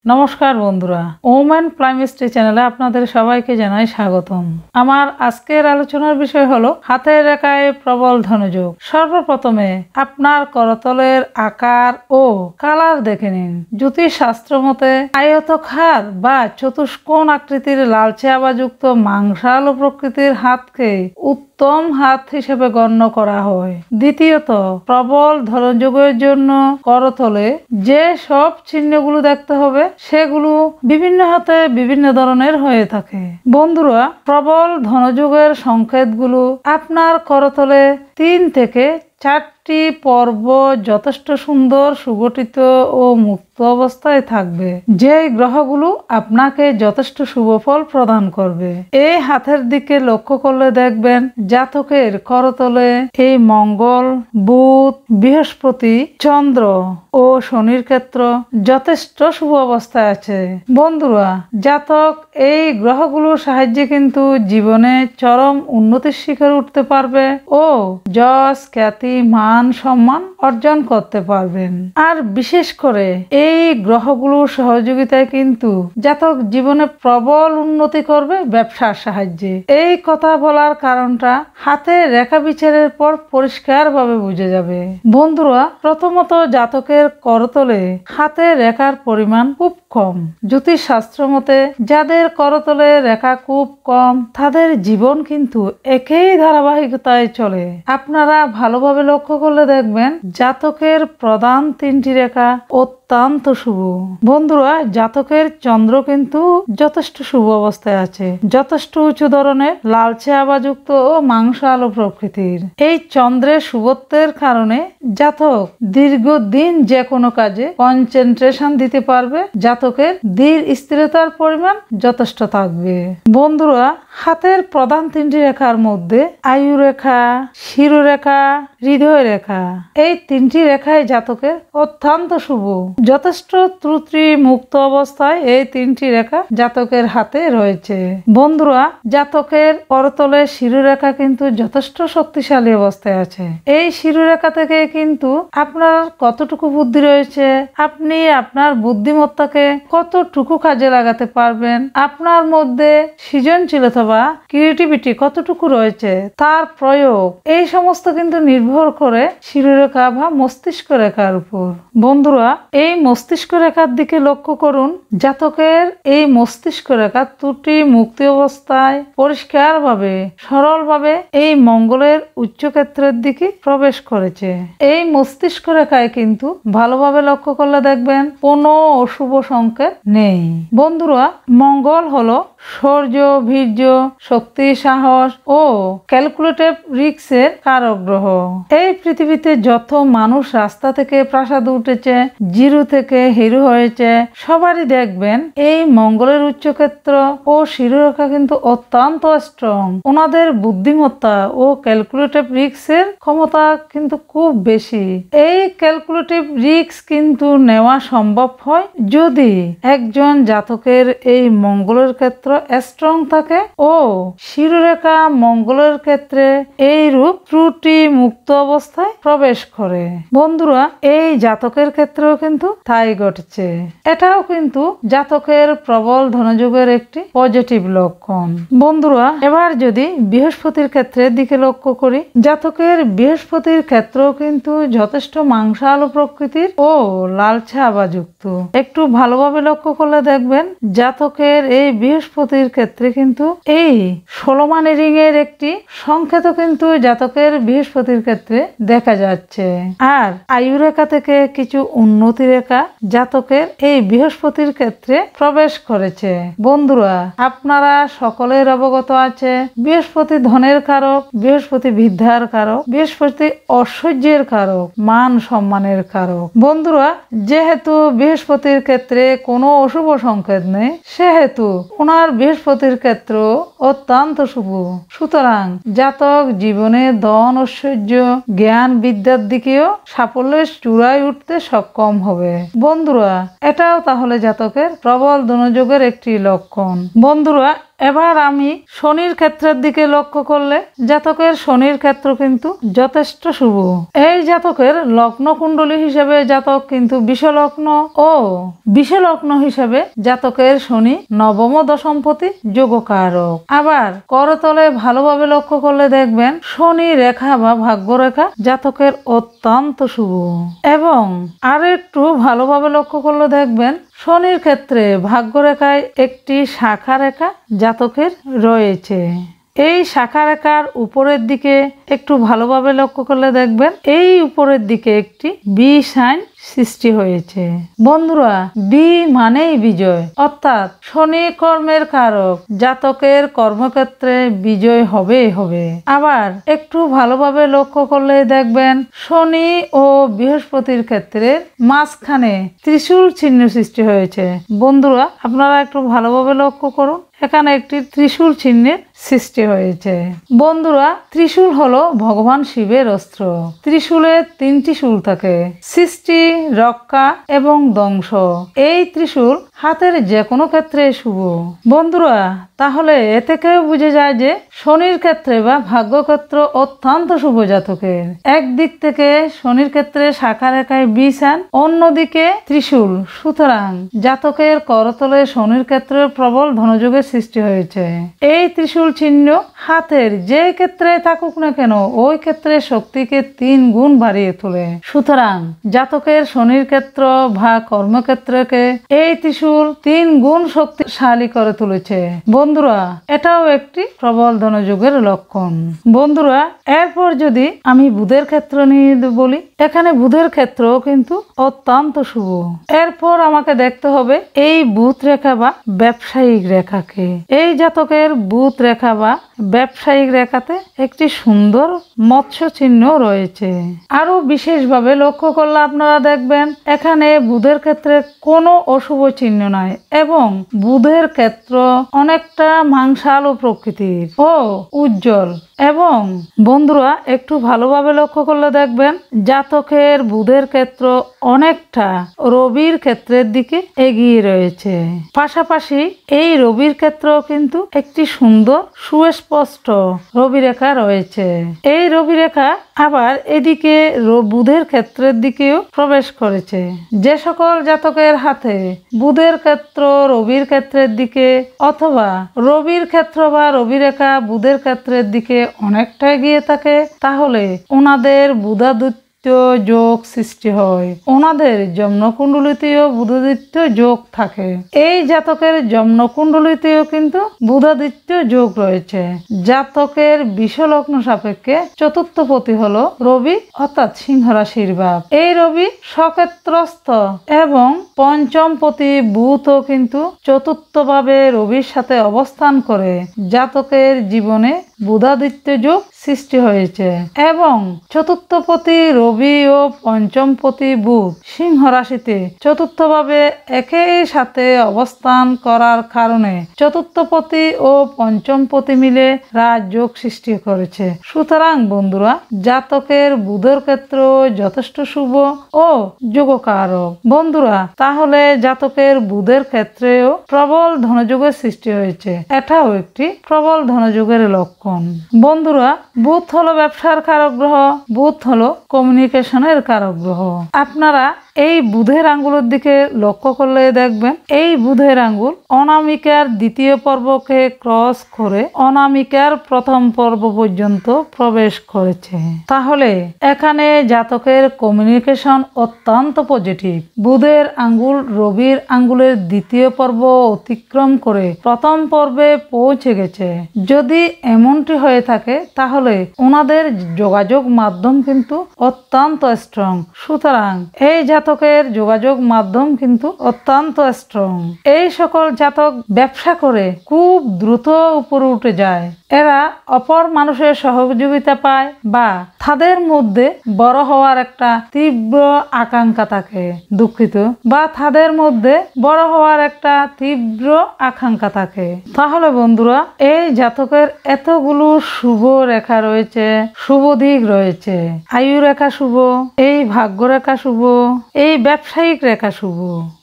নমস্কার বন্ধুরা, ওম অ্যান্ড প্রাইমেস্ট্রি চ্যানেলে আপনাদের সবাইকে জানাই স্বাগতম। আমার আজকের আলোচনার বিষয় হলো হাতের রেখায় প্রবল ধনযোগ। সর্বপ্রথমে আপনার করতলের আকার ও কালার দেখে নিন। জ্যোতিষ শাস্ত্র মতে আয়তক্ষার বা চতুষ্কোণ আকৃতির লালচে আভাযুক্ত মাংসালো প্রকৃতির হাতকে উত্তম হাত হিসেবে গণ্য করা হয়। দ্বিতীয়ত, প্রবল ধনযোগের জন্য করতলে যে সব চিহ্নগুলো দেখতে হবে সেগুলো বিভিন্ন হাতে বিভিন্ন ধরনের হয়ে থাকে। বন্ধুরা, প্রবল ধনযোগের সংকেতগুলো আপনার করতলে 3 থেকে 4টি পর্ব যথেষ্ট সুন্দর, সুগঠিত ও মুক্ত অবস্থায় থাকবে, যে গ্রহগুলো আপনাকে যথেষ্ট শুভফল প্রদান করবে। এই হাতের দিকে লক্ষ্য করলে দেখবেন জাতকের করতলে এই মঙ্গল, বুধ, বৃহস্পতি, চন্দ্র ও শনির ক্ষেত্র যথেষ্ট শুভ অবস্থায় আছে। বন্ধুরা, জাতক এই গ্রহগুলোর সাহায্যে কিন্তু জীবনে চরম উন্নতির শিখরে উঠতে পারবে ও যশ, খ্যাতি, মান, সম্মান অর্জন করতে পারবেন। আর বিশেষ করে এই গ্রহগুলোর সহযোগিতায় কিন্তু জাতক জীবনে প্রবল উন্নতি করবে ব্যবসার সাহায্যে। এই কথা বলার কারণটা হাতে রেখা বিচারের পর পরিষ্কারভাবে বুঝে যাবে। বন্ধুরা, প্রথমত জাতকের করতলে হাতে রেখার পরিমাণ খুব কম। জ্যোতিষ শাস্ত্র মতে যাদের করতলে রেখা খুব কম তাদের জীবন কিন্তু একই ধারাবাহিকতায় চলে। আপনারা ভালোভাবে লক্ষ্য করলে দেখবেন জাতকের প্রধান 3টি রেখা অত্যন্ত শুভ। বন্ধুরা, জাতকের চন্দ্র কিন্তু যথেষ্ট শুভ অবস্থায় আছে, যথেষ্ট উঁচু ধরনের লালচে আভাযুক্ত ও মাংস আলো প্রকৃতির। এই চন্দ্রের শুভত্বের কারণে জাতক দীর্ঘদিন যে কোনো কাজে কনসেন্ট্রেশন দিতে পারবে। জাতকের ধীর স্থিরতার পরিমাণ যথেষ্ট থাকবে। বন্ধুরা, হাতের প্রধান 3টি রেখার মধ্যে আয়ু রেখা, শিরোরেখা, হৃদয় রেখা, এই 3টি রেখায় জাতকের অত্যন্ত শুভ। যথেষ্ট ত্রুটি মুক্ত অবস্থায় এই 3টি রেখা জাতকের হাতে রয়েছে। বন্ধুরা, জাতকের করতলে শিরোরেখা কিন্তু যথেষ্ট শক্তিশালী অবস্থায় আছে। এই শিরোরেখা থেকে কিন্তু আপনার কতটুকু বুদ্ধি রয়েছে, আপনি আপনার বুদ্ধিমত্তাকে কতটুকু কাজে লাগাতে পারবেন, আপনার মধ্যে সৃজনশীলতা বা ক্রিয়েটিভিটি কতটুকু রয়েছে, তার প্রয়োগ, এই সমস্ত কিন্তু নির্ভর করে শিরোরেখা বা মস্তিষ্ক রেখার উপর। বন্ধুরা, এই মস্তিষ্ক রেখার দিকে লক্ষ্য করুন। জাতকের এই মস্তিষ্ক রেখা ত্রুটি মুক্তি অবস্থায় পরিষ্কারভাবে, সরলভাবে এই মঙ্গলের উচ্চক্ষেত্রের দিকে প্রবেশ করেছে। এই মস্তিষ্ক রেখায় কিন্তু ভালোভাবে লক্ষ্য করলে দেখবেন কোনো অশুভ সংকেত নেই। বন্ধুরা, মঙ্গল হলো শৌর্য, বীর্য, শক্তি, সাহস ও ক্যালকুলেটিভ রিস্কের কারক গ্রহ। এই পৃথিবীতে যত মানুষ রাস্তা থেকে প্রাসাদে উঠেছে, জিরো থেকে হিরো হয়েছে, সবারই দেখবেন এই মঙ্গলের উচ্চক্ষেত্র ও শিরোরেখা কিন্তু অত্যন্ত স্ট্রং। ওনাদের বুদ্ধিমত্তা ও ক্যালকুলেটিভ রিস্কের ক্ষমতা কিন্তু খুব বেশি। এই ক্যালকুলেটিভ রিস্ক কিন্তু নেওয়া সম্ভব হয় যদি একজন জাতকের এই মঙ্গলের ক্ষেত্র স্ট্রং থাকে ও শিরোরেখা মঙ্গলের ক্ষেত্রে এই রূপ ত্রুটি মুক্ত অবস্থায় প্রবেশ করে। বন্ধুরা, এই জাতকের ক্ষেত্রেও কিন্তু তাই ঘটছে। এটাও কিন্তু জাতকের প্রবল ধনযোগের একটি পজিটিভ লক্ষণ। বন্ধুরা, এবার যদি বৃহস্পতির ক্ষেত্রের দিকে লক্ষ্য করি, জাতকের বৃহস্পতির ক্ষেত্রেও কিন্তু যথেষ্ট মাংসালো প্রকৃতির ও লালচে আভাযুক্ত। একটু ভালোভাবে লক্ষ্য করলে দেখবেন জাতকের এই বৃহস্পতির ক্ষেত্রে কিন্তু এই 16 মানি রিং এর একটি সংকেত কিন্তু জাতকের বৃহস্পতির ক্ষেত্রে দেখা যাচ্ছে। আর আয়ু রেখা থেকে কিছু উন্নতি রেখা জাতকের এই বৃহস্পতির ক্ষেত্রে প্রবেশ করেছে। বন্ধুরা, আপনারা সকলের অবগত আছে বৃহস্পতি ধনের কারক, বৃহস্পতি বিদ্যার কারক, বৃহস্পতি ঐশ্বর্যের কারক, মান সম্মানের কারক। বন্ধুরা, যেহেতু বৃহস্পতির ক্ষেত্রে কোনো অশুভ সংকেত নেই, সেহেতু ওনার বৃহস্পতির ক্ষেত্র অত্যন্ত শুভ। সুতরাং জাতক জীবনে ধন, ঐশ্বর্য, জ্ঞান, বিদ্যার দিকেও সাফল্যের চূড়ায় উঠতে সক্ষম হবে। বন্ধুরা, এটাও তাহলে জাতকের প্রবল ধনযোগের একটি লক্ষণ। বন্ধুরা, এবার আমি শনির ক্ষেত্রের দিকে লক্ষ্য করলে জাতকের শনির ক্ষেত্র কিন্তু যথেষ্ট শুভ। এই জাতকের লগ্ন কুণ্ডলী হিসেবে জাতক কিন্তু বিষলগ্ন ও বিষলগ্ন হিসেবে জাতকের শনি নবম ও দশমপতি যোগকারক। আবার করতলে ভালোভাবে লক্ষ্য করলে দেখবেন শনি রেখা বা ভাগ্যরেখা জাতকের অত্যন্ত শুভ। এবং আর একটু ভালোভাবে লক্ষ্য করলে দেখবেন শনির ক্ষেত্রে ভাগ্যরেখায় একটি শাখা রেখা জাতকের রয়েছে। এই শাখা রেখার উপরের দিকে একটু ভালোভাবে লক্ষ্য করলে দেখবেন এই উপরের দিকে একটি বি সাইন সৃষ্টি হয়েছে। বন্ধুরা, বি মানেই বিজয়, অর্থাৎ শনি কর্মের কারক, জাতকের কর্মক্ষেত্রে বিজয় হবেই হবে। আবার একটু ভালোভাবে লক্ষ্য করলে দেখবেন শনি ও বৃহস্পতির ক্ষেত্রে মাঝখানে ত্রিশূল চিহ্ন সৃষ্টি হয়েছে। বন্ধুরা, আপনারা একটু ভালোভাবে লক্ষ্য করুন, এখানে একটি ত্রিশূল চিহ্নের সৃষ্টি হয়েছে। বন্ধুরা, ত্রিশূল হলো ভগবান শিবের অস্ত্র। ত্রিশূলের তিনটি শুল থাকে, সৃষ্টি, রক্ষা এবং ধ্বংস। এই ত্রিশূল হাতের যে কোনো ক্ষেত্রে শুভ। বন্ধুরা, তাহলে এ থেকেও বুঝে যায় যে শনির ক্ষেত্রে বা ভাগ্যক্ষেত্র অত্যন্ত শুভ জাতকের। একদিক থেকে শনির ক্ষেত্রে শাখা রেখায় বিষান, অন্যদিকে ত্রিশূল, সুতরাং জাতকের করতলে শনির ক্ষেত্রে প্রবল ধনযোগের সৃষ্টি হয়েছে। এই ত্রিশূল চিহ্ন হাতের যে ক্ষেত্রে থাকুক না কেন ওই ক্ষেত্রে শক্তিকে 3 গুণ বাড়িয়ে তোলে। সুতরাং জাতকের শনির ক্ষেত্র বা কর্মক্ষেত্রকে এই ত্রিশূল 3 গুণ শক্তিশালী করে তুলেছে। বন্ধুরা, এটাও একটি প্রবল ধনযোগের লক্ষণ। বন্ধুরা, এরপর যদি আমি বুধের ক্ষেত্র নিয়ে বলি, এখানে বুধের ক্ষেত্র কিন্তু অত্যন্ত শুভ। এরপর আমাকে দেখতে হবে এই বুধ রেখা বা ব্যবসায়িক রেখাকে। এই জাতকের বুধ রেখা বা ব্যবসায়িক রেখাতে একটি সুন্দর মৎস্য চিহ্ন রয়েছে। আরো বিশেষভাবে লক্ষ্য করলে আপনারা দেখবেন এখানে বুধের ক্ষেত্রে কোনো অশুভ চিহ্ন নাই এবং বুধের ক্ষেত্র অনেকটা মাংসালু প্রকৃতির ও উজ্জ্বল। এবং বন্ধুরা, একটু ভালোভাবে লক্ষ্য করলে দেখবেন জাতকের বুধের ক্ষেত্র অনেকটা রবির ক্ষেত্রের দিকে এগিয়ে রয়েছে। পাশাপাশি এই রবির ক্ষেত্র কিন্তু একটি সুন্দর সুস্পষ্ট রবি রেখা রয়েছে। এই রবি রেখা আবার এদিকে বুধের ক্ষেত্রের দিকেও প্রবেশ করেছে। যে সকল জাতকের হাতে বুধের ক্ষেত্র রবির ক্ষেত্রের দিকে অথবা রবির ক্ষেত্র বা রবি রেখা বুধের ক্ষেত্রের দিকে অনেকটা এগিয়ে থাকে, তাহলে ওনাদের বুধাদিত্য যোগ সৃষ্টি হয়। ওনাদের জন্মকুণ্ডলিতেও বুধাদিত্য যোগ থাকে। এই জাতকের জন্মকুণ্ডলিতেও কিন্তু বুধাদিত্য যোগ রয়েছে। জাতকের বিষলগ্ন সাপেক্ষে চতুর্থপতি হলো রবি, অর্থাৎ সিংহ রাশির বাপ। এই রবি সক্ষেত্রস্থ এবং পঞ্চমপতি বুধও কিন্তু চতুর্থভাবে রবির সাথে অবস্থান করে জাতকের জীবনে বুধাদিত্য যোগ সৃষ্টি হয়েছে। এবং চতুর্থপতি রবি ও পঞ্চমপতি বুধ সিংহ রাশিতে চতুর্থভাবে একই সাথে অবস্থান করার কারণে চতুর্থপতি ও পঞ্চমপতি মিলে রাজযোগ সৃষ্টি করেছে। সুতরাং বন্ধুরা, জাতকের বুধের ক্ষেত্র যথেষ্ট শুভ ও যোগকারক। বন্ধুরা, তাহলে জাতকের বুধের ক্ষেত্রেও প্রবল ধনযোগের সৃষ্টি হয়েছে, এটাও একটি প্রবল ধনযোগের লক্ষণ। বন্ধুরা, বুধ হলো ব্যবসার কারক গ্রহ, বুধ হলো কমিউনিকেশনের কারক গ্রহ। আপনারা এই বুধের আঙ্গুলের দিকে লক্ষ্য করলে দেখবেন এই বুধের আঙ্গুল অনামিকার দ্বিতীয় পর্বকে ক্রস করে অনামিকার প্রথম পর্ব পর্যন্ত প্রবেশ করেছে। তাহলে এখানে জাতকের কমিউনিকেশন অত্যন্ত পজিটিভ। বুধের আঙ্গুল রবির আঙ্গুলের দ্বিতীয় পর্ব অতিক্রম করে প্রথম পর্বে পৌঁছে গেছে। যদি এমনটি হয়ে থাকে তাহলে ওনাদের যোগাযোগ মাধ্যম কিন্তু অত্যন্ত স্ট্রং। সুতরাং এই জাতকের যোগাযোগ মাধ্যম কিন্তু অত্যন্ত স্ট্রং। এই সকল জাতক ব্যবসা করে খুব দ্রুত উপরে উঠে যায়। এরা অপর মানুষের সহযোগিতা পায় বা তাদের মধ্যে বড় হওয়ার একটা তীব্র আকাঙ্ক্ষা থাকে, দুঃখিত, বা তাদের মধ্যে বড় হওয়ার একটা তীব্র আকাঙ্ক্ষা থাকে। তাহলে বন্ধুরা, এই জাতকের এতগুলো শুভ রেখা রয়েছে, শুভ দিক রয়েছে। আয়ু রেখা শুভ, এই ভাগ্য রেখা শুভ, এই ব্যবসায়িক রেখা শুভ।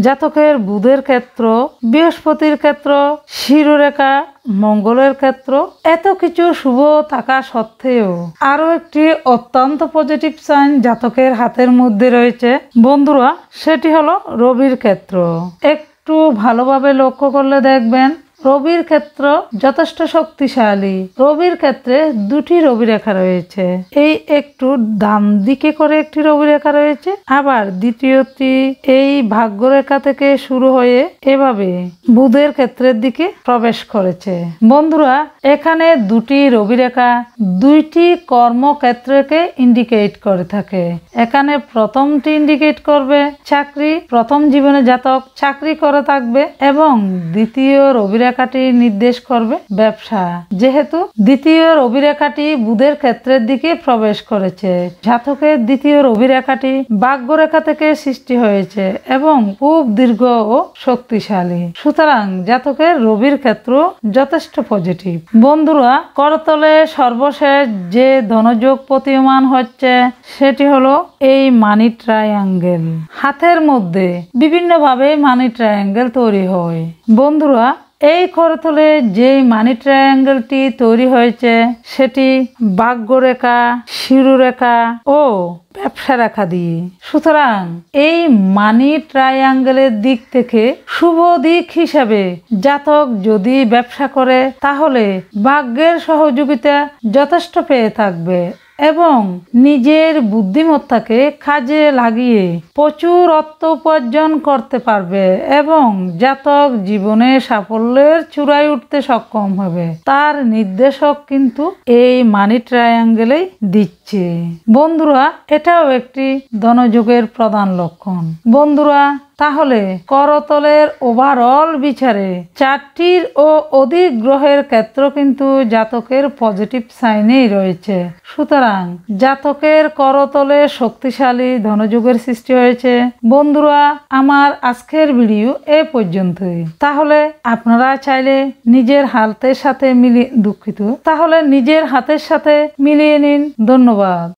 জাতকের বুধের ক্ষেত্র, বৃহস্পতির ক্ষেত্র, শিরোরেখা মঙ্গলের ক্ষেত্র, এত কিছু শুভ থাকা সত্ত্বেও আরো একটি অত্যন্ত পজিটিভ সাইন জাতকের হাতের মধ্যে রয়েছে বন্ধুরা, সেটি হলো রবির ক্ষেত্র। একটু ভালোভাবে লক্ষ্য করলে দেখবেন রবির ক্ষেত্র যথেষ্ট শক্তিশালী। রবির ক্ষেত্রে দুটি রবি রেখা রয়েছে, এই একটু ডান দিকে করে একটি রবি রেখা রয়েছে, আবার দ্বিতীয়টি এই ভাগ্যরেখা থেকে শুরু হয়ে এভাবে বুধের ক্ষেত্রের দিকে প্রবেশ করেছে। বন্ধুরা, এখানে দুটি রবি রেখা দুইটি কর্মক্ষেত্রকে ইন্ডিকেট করে থাকে। এখানে প্রথমটি ইন্ডিকেট করবে চাকরি, প্রথম জীবনে জাতক চাকরি করে থাকবে, এবং দ্বিতীয় রবি রেখাটি নির্দেশ করবে ব্যবসা, যেহেতু দ্বিতীয় রবি রেখাটি বুধের ক্ষেত্রের দিকে প্রবেশ করেছে। জাতকের দ্বিতীয় রবি রেখাটি ভাগ্যরেখা থেকে সৃষ্টি হয়েছে এবং খুব দীর্ঘ ও শক্তিশালী, সুতরাং জাতকের রবির ক্ষেত্র যথেষ্ট পজিটিভ। বন্ধুরা, করতলে সর্বশেষ যে ধনযোগ প্রতীয়মান হচ্ছে সেটি হলো এই মানি ট্রায়াঙ্গেল। হাতের মধ্যে বিভিন্নভাবে মানি ট্রায়াঙ্গেল তৈরি হয়। বন্ধুরা, এই করতলে যে মানি ট্রায়াঙ্গেলটি তৈরি হয়েছে সেটি ভাগ্যরেখা, শিরোরেখা ও ব্যবসা রেখা দিয়ে। সুতরাং এই মানি ট্রায়াঙ্গেলের দিক থেকে শুভ দিক হিসাবে জাতক যদি ব্যবসা করে তাহলে ভাগ্যের সহযোগিতা যথেষ্ট পেয়ে থাকবে এবং নিজের বুদ্ধিমত্তাকে কাজে লাগিয়ে প্রচুর অর্থ উপার্জন করতে পারবে এবং জাতক জীবনে সাফল্যের চূড়ায় উঠতে সক্ষম হবে। তার নির্দেশক কিন্তু এই মানি ট্রায়াঙ্গেলেই দিচ্ছে। বন্ধুরা, এটাও একটি ধনযোগের প্রধান লক্ষণ। বন্ধুরা, তাহলে করতলের ওভারঅল বিচারে চারটির ও অধিক গ্রহের ক্ষেত্র কিন্তু জাতকের পজিটিভ সাইনেই রয়েছে। সুতরাং জাতকের করতলে শক্তিশালী ধনযোগের সৃষ্টি হয়েছে। বন্ধুরা, আমার আজকের ভিডিও এ পর্যন্তই। তাহলে আপনারা চাইলে নিজের হাতের সাথে নিজের হাতের সাথে মিলিয়ে নিন। ধন্যবাদ।